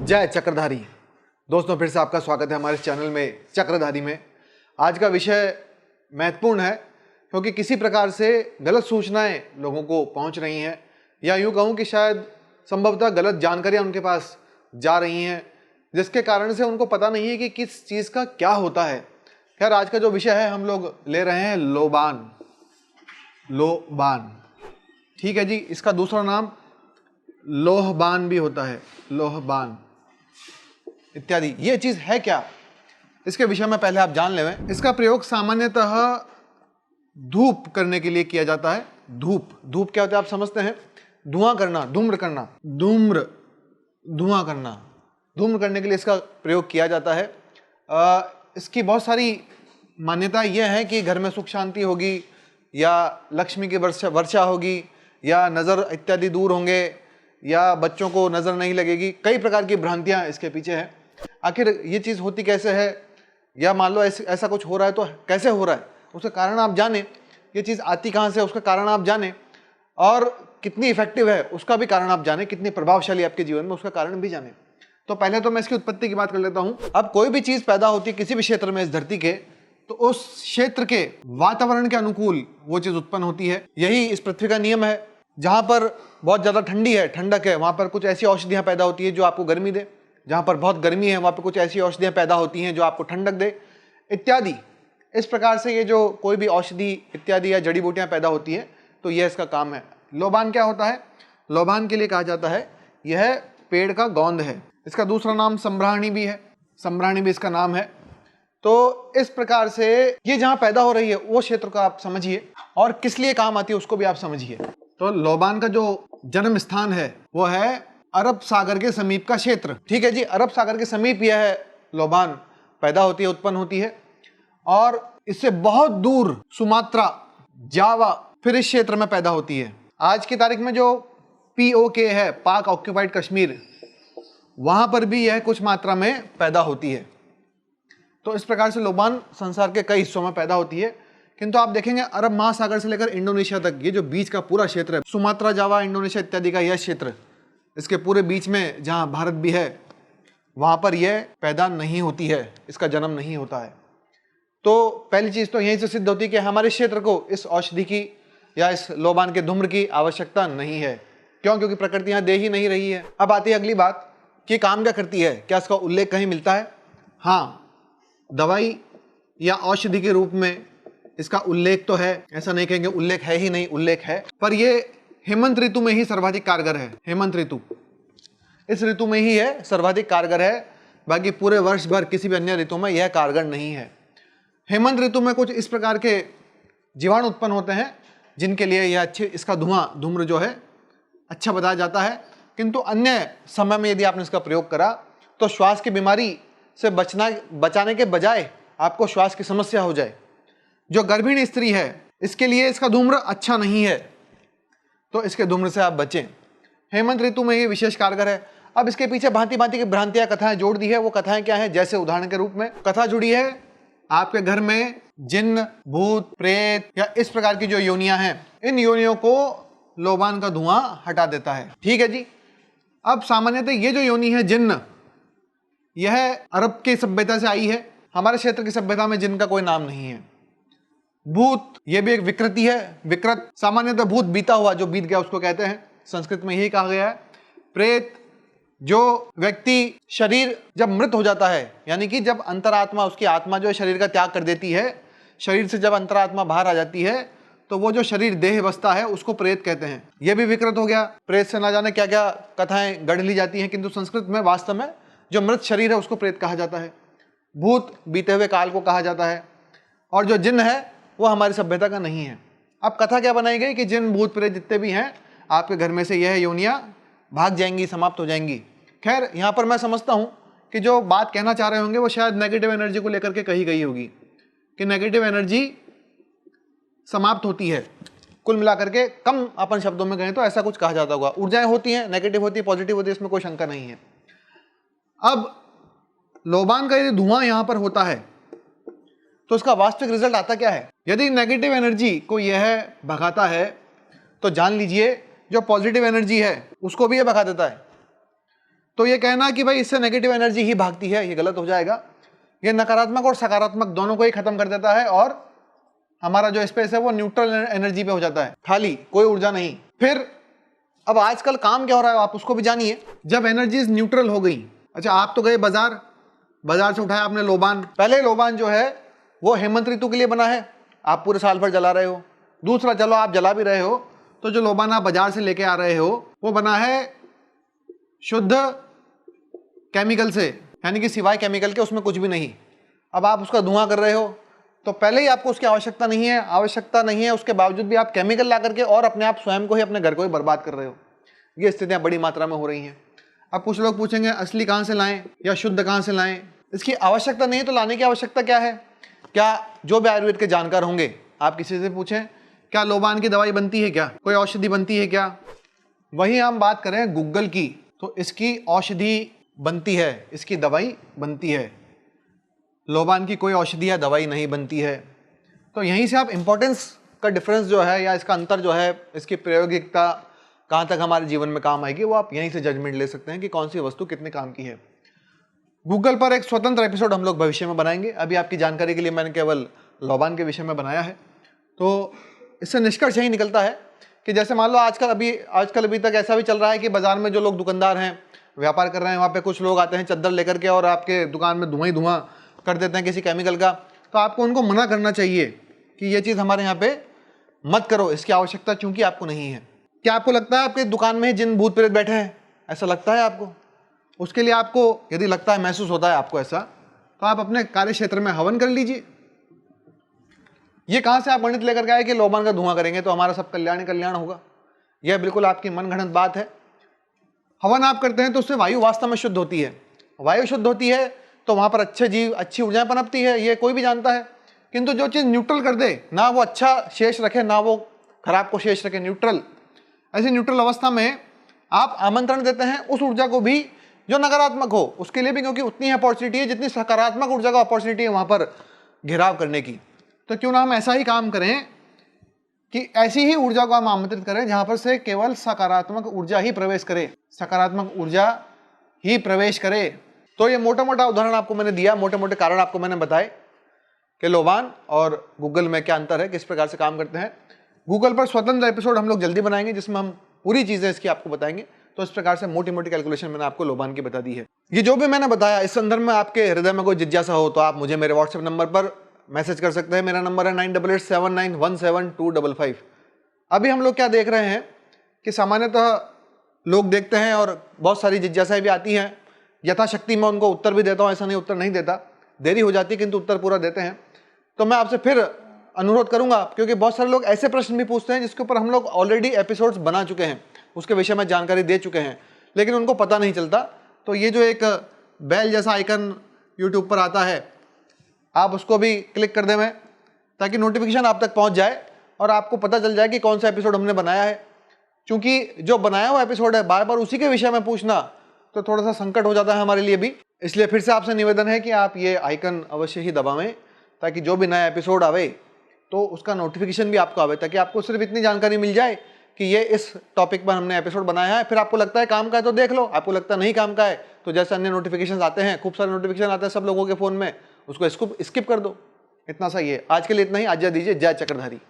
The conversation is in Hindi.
जय चक्रधारी। दोस्तों, फिर से आपका स्वागत है हमारे चैनल में चक्रधारी में। आज का विषय महत्वपूर्ण है क्योंकि किसी प्रकार से गलत सूचनाएं लोगों को पहुंच रही हैं, या यूं कहूं कि शायद संभवतः गलत जानकारियां उनके पास जा रही हैं, जिसके कारण से उनको पता नहीं है कि किस चीज़ का क्या होता है। खैर, आज का जो विषय है हम लोग ले रहे हैं लोबान। लोबान, ठीक है जी। इसका दूसरा नाम लोहबान भी होता है, लोहबान इत्यादि। ये चीज है क्या, इसके विषय में पहले आप जान लें। इसका प्रयोग सामान्यतः धूप करने के लिए किया जाता है। धूप क्या होता है आप समझते हैं? धुआं करना, धूम्र करना, धुआं करना। धूम्र करने के लिए इसका प्रयोग किया जाता है। इसकी बहुत सारी मान्यता यह है कि घर में सुख शांति होगी, या लक्ष्मी की वर्षा होगी, या नज़र इत्यादि दूर होंगे, या बच्चों को नज़र नहीं लगेगी। कई प्रकार की भ्रांतियां इसके पीछे हैं। आखिर ये चीज़ होती कैसे है, या मान लो ऐसा कुछ हो रहा है तो कैसे हो रहा है, उसका कारण आप जाने। ये चीज़ आती कहाँ से, उसका कारण आप जाने, और कितनी इफेक्टिव है उसका भी कारण आप जाने, कितनी प्रभावशाली आपके जीवन में उसका कारण भी जाने। तो पहले तो मैं इसकी उत्पत्ति की बात कर लेता हूँ। अब कोई भी चीज़ पैदा होती है किसी भी क्षेत्र में इस धरती के, तो उस क्षेत्र के वातावरण के अनुकूल वो चीज़ उत्पन्न होती है। यही इस पृथ्वी का नियम है। जहाँ पर बहुत ज़्यादा ठंडी है, ठंडक है, वहाँ पर कुछ ऐसी औषधियाँ पैदा होती है जो आपको गर्मी दे। जहाँ पर बहुत गर्मी है वहाँ पर कुछ ऐसी औषधियाँ पैदा होती हैं जो आपको ठंडक दे, इत्यादि। इस प्रकार से ये जो कोई भी औषधि इत्यादि या जड़ी बूटियाँ पैदा होती हैं, तो यह इसका काम है। लोबान क्या होता है? लोबान के लिए कहा जाता है यह पेड़ का गोंद है। इसका दूसरा नाम सम्राणी भी है, सम्राणी भी इसका नाम है। तो इस प्रकार से ये जहाँ पैदा हो रही है वो क्षेत्र को आप समझिए, और किस लिए काम आती है उसको भी आप समझिए। तो लोबान का जो जन्म स्थान है वो है अरब सागर के समीप का क्षेत्र। ठीक है जी, अरब सागर के समीप यह है लोबान पैदा होती है, उत्पन्न होती है। और इससे बहुत दूर सुमात्रा, जावा, फिर इस क्षेत्र में पैदा होती है। आज की तारीख में जो POK है, पाक ऑक्यूपाइड कश्मीर, वहां पर भी यह कुछ मात्रा में पैदा होती है। तो इस प्रकार से लोबान संसार के कई हिस्सों में पैदा होती है। किंतु आप देखेंगे अरब महासागर से लेकर इंडोनेशिया तक, ये जो बीच का पूरा क्षेत्र है, सुमात्रा, जावा, इंडोनेशिया इत्यादि का यह क्षेत्र, इसके पूरे बीच में जहां भारत भी है, वहां पर यह पैदा नहीं होती है, इसका जन्म नहीं होता है। तो पहली चीज तो यहीं से सिद्ध होती है कि हमारे क्षेत्र को इस औषधि की या इस लोबान के धूम्र की आवश्यकता नहीं है। क्यों? क्योंकि प्रकृति यहाँ दे ही नहीं रही है। अब आती है अगली बात कि काम क्या करती है, क्या इसका उल्लेख कहीं मिलता है? हाँ, दवाई या औषधि के रूप में इसका उल्लेख तो है, ऐसा नहीं कहेंगे उल्लेख है ही नहीं, उल्लेख है। पर ये हेमंत ऋतु में ही सर्वाधिक कारगर है। हेमंत ऋतु, इस ऋतु में ही है सर्वाधिक कारगर है, बाकी पूरे वर्ष भर किसी भी अन्य ऋतु में यह कारगर नहीं है। हेमंत ऋतु में कुछ इस प्रकार के जीवाणु उत्पन्न होते हैं जिनके लिए यह अच्छे, इसका धूम्र जो है अच्छा बताया जाता है। किंतु अन्य समय में यदि आपने इसका प्रयोग करा तो श्वास की बीमारी से बचाने के बजाय आपको श्वास की समस्या हो जाए। जो गर्भिणी स्त्री है इसके लिए इसका धूम्र अच्छा नहीं है, तो इसके धूम्र से आप बचें। हेमंत ऋतु में ये विशेष कारगर है। अब इसके पीछे भांति भांति की भ्रांतियां, कथाएं जोड़ दी है। वो कथाएं क्या हैं? जैसे उदाहरण के रूप में कथा जुड़ी है आपके घर में जिन्न, भूत, प्रेत या इस प्रकार की जो योनियां हैं, इन योनियों को लोबान का धुआं हटा देता है। ठीक है जी। अब सामान्यतः ये जो योनि है जिन्न, यह अरब की सभ्यता से आई है। हमारे क्षेत्र की सभ्यता में जिन्न का कोई नाम नहीं है। भूत, यह भी एक विकृति है। विकृत, सामान्यतः भूत बीता हुआ, जो बीत गया उसको कहते हैं, संस्कृत में यही कहा गया है। प्रेत, जो व्यक्ति शरीर जब मृत हो जाता है, यानी कि जब अंतरात्मा, उसकी आत्मा जो है शरीर का त्याग कर देती है, शरीर से जब अंतरात्मा बाहर आ जाती है, तो वो जो शरीर देह बसता है उसको प्रेत कहते हैं। यह भी विकृत हो गया। प्रेत से ना जाने क्या क्या कथाएं गढ़ ली जाती हैं, किंतु संस्कृत में वास्तव में जो मृत शरीर है उसको प्रेत कहा जाता है। भूत, बीते हुए काल को कहा जाता है। और जो जिन्न है वो हमारी सभ्यता का नहीं है। अब कथा क्या बनाई गई कि जिन, भूत, प्रेत जितने भी हैं आपके घर में से यह योनियां भाग जाएंगी, समाप्त हो जाएंगी। खैर, यहाँ पर मैं समझता हूँ कि जो बात कहना चाह रहे होंगे वो शायद नेगेटिव एनर्जी को लेकर के कही गई होगी, कि नेगेटिव एनर्जी समाप्त होती है। कुल मिलाकर के कम अपन शब्दों में कहें तो ऐसा कुछ कहा जाता होगा। ऊर्जाएं होती हैं, नेगेटिव होती है, पॉजिटिव होती है, इसमें कोई शंका नहीं है। अब लोबान का यदि धुआं यहां पर होता है तो उसका वास्तविक रिजल्ट आता क्या है? यदि नेगेटिव एनर्जी को यह भगाता है तो जान लीजिए जो पॉजिटिव एनर्जी है उसको भी ये भगा देता है। तो ये कहना कि भाई इससे नेगेटिव एनर्जी ही भागती है, ये गलत हो जाएगा। ये नकारात्मक और सकारात्मक दोनों को ही खत्म कर देता है और हमारा जो स्पेस है वो न्यूट्रल एनर्जी पे हो जाता है, खाली, कोई ऊर्जा नहीं। फिर अब आजकल काम क्या हो रहा है आप उसको भी जानिए। जब एनर्जीज न्यूट्रल हो गई, अच्छा आप तो गए बाजार, बाजार से उठाया आपने लोबान। पहले लोबान जो है वो हेमंत ऋतु के लिए बना है, आप पूरे साल भर जला रहे हो। दूसरा, चलो आप जला भी रहे हो तो जो लोबान आप बाजार से लेके आ रहे हो वो बना है शुद्ध केमिकल से, यानी कि सिवाय केमिकल के उसमें कुछ भी नहीं। अब आप उसका धुआं कर रहे हो तो पहले ही आपको उसकी आवश्यकता नहीं है, उसके बावजूद भी आप केमिकल ला करके और अपने आप स्वयं को ही, अपने घर को ही बर्बाद कर रहे हो। ये स्थितियां बड़ी मात्रा में हो रही हैं। अब कुछ लोग पूछेंगे असली कहाँ से लाएं या शुद्ध कहाँ से लाएं? इसकी आवश्यकता नहीं है तो लाने की आवश्यकता क्या है? क्या जो भी आयुर्वेद के जानकार होंगे, आप किसी से पूछें क्या लोबान की दवाई बनती है, क्या कोई औषधि बनती है क्या? वहीं हम बात करें गूगल की तो इसकी औषधि बनती है, इसकी दवाई बनती है। लोबान की कोई औषधि या दवाई नहीं बनती है। तो यहीं से आप इंपॉर्टेंस का डिफरेंस जो है या इसका अंतर जो है, इसकी प्रायोगिकता कहाँ तक हमारे जीवन में काम आएगी, वो आप यहीं से जजमेंट ले सकते हैं कि कौन सी वस्तु कितने काम की है। गूगल पर एक स्वतंत्र एपिसोड हम लोग भविष्य में बनाएंगे। अभी आपकी जानकारी के लिए मैंने केवल लोबान के विषय में बनाया है। तो इससे निष्कर्ष यही निकलता है कि जैसे मान लो आजकल अभी तक ऐसा भी चल रहा है कि बाजार में जो लोग दुकानदार हैं, व्यापार कर रहे हैं, वहाँ पे कुछ लोग आते हैं चद्दर लेकर के और आपके दुकान में धुआं ही धुआं कर देते हैं किसी केमिकल का। तो आपको उनको मना करना चाहिए कि ये चीज़ हमारे यहाँ पे मत करो, इसकी आवश्यकता चूंकि आपको नहीं है। क्या आपको लगता है आपके दुकान में जिन भूत प्रेत बैठे हैं, ऐसा लगता है आपको? उसके लिए आपको यदि लगता है, महसूस होता है आपको ऐसा, तो आप अपने कार्य क्षेत्र में हवन कर लीजिए। ये कहाँ से आप गणित लेकर के आए कि लोबान का धुआं करेंगे तो हमारा सब कल्याण ही कल्याण होगा? यह बिल्कुल आपकी मनगढ़ंत बात है। हवन आप करते हैं तो उससे वायु वास्तव में शुद्ध होती है। वायु शुद्ध होती है तो वहाँ पर अच्छे जीव, अच्छी ऊर्जाएं पनपती है, ये कोई भी जानता है। किंतु जो चीज़ न्यूट्रल कर दे, ना वो अच्छा शेष रखे ना वो खराब को शेष रखे, न्यूट्रल, ऐसी न्यूट्रल अवस्था में आप आमंत्रण देते हैं उस ऊर्जा को भी जो नकारात्मक हो, उसके लिए भी, क्योंकि उतनी अपॉर्चुनिटी है जितनी सकारात्मक ऊर्जा का अपॉर्चुनिटी है वहाँ पर घेराव करने की। तो क्यों ना हम ऐसा ही काम करें कि ऐसी ही ऊर्जा को हम आमंत्रित करें जहाँ पर से केवल सकारात्मक ऊर्जा ही प्रवेश करे, सकारात्मक ऊर्जा ही प्रवेश करे। तो ये मोटा मोटा उदाहरण आपको मैंने दिया, मोटे मोटे कारण आपको मैंने बताए कि लोबान और गूगल में क्या अंतर है, किस प्रकार से काम करते हैं। गूगल पर स्वतंत्र एपिसोड हम लोग जल्दी बनाएंगे जिसमें हम पूरी चीज़ें इसकी आपको बताएंगे। तो इस प्रकार से मोटी मोटी कैलकुलेशन मैंने आपको लोबान की बता दी है। ये जो भी मैंने बताया, इस संदर्भ में आपके हृदय में कोई जिज्ञासा हो तो आप मुझे मेरे व्हाट्सएप नंबर पर मैसेज कर सकते हैं। मेरा नंबर है 9887917255। अभी हम लोग क्या देख रहे हैं कि सामान्यतः लोग देखते हैं और बहुत सारी जिज्ञासाएं भी आती हैं, यथाशक्ति मैं उनको उत्तर भी देता हूँ, ऐसा नहीं उत्तर नहीं देता, देरी हो जाती है किंतु उत्तर पूरा देते हैं। तो मैं आपसे फिर अनुरोध करूंगा, क्योंकि बहुत सारे लोग ऐसे प्रश्न भी पूछते हैं जिसके ऊपर हम लोग ऑलरेडी एपिसोड्स बना चुके हैं, उसके विषय में जानकारी दे चुके हैं, लेकिन उनको पता नहीं चलता। तो ये जो एक बेल जैसा आइकन यूट्यूब पर आता है, आप उसको भी क्लिक कर दें में, ताकि नोटिफिकेशन आप तक पहुंच जाए और आपको पता चल जाए कि कौन सा एपिसोड हमने बनाया है। क्योंकि जो बनाया हुआ एपिसोड है बार बार उसी के विषय में पूछना तो थोड़ा सा संकट हो जाता है हमारे लिए भी। इसलिए फिर से आपसे निवेदन है कि आप ये आइकन अवश्य ही दबावें, ताकि जो भी नया एपिसोड आवे तो उसका नोटिफिकेशन भी आपको आवे, ताकि आपको सिर्फ इतनी जानकारी मिल जाए कि ये इस टॉपिक पर हमने एपिसोड बनाया है। फिर आपको लगता है काम का है तो देख लो, आपको लगता नहीं काम का है तो जैसे अन्य नोटिफिकेशन आते हैं, खूब सारे नोटिफिकेशन आते हैं सब लोगों के फ़ोन में, उसको स्किप कर दो। इतना सा ही है। आज के लिए इतना ही। आज्ञा दीजिए। जय चक्रधारी।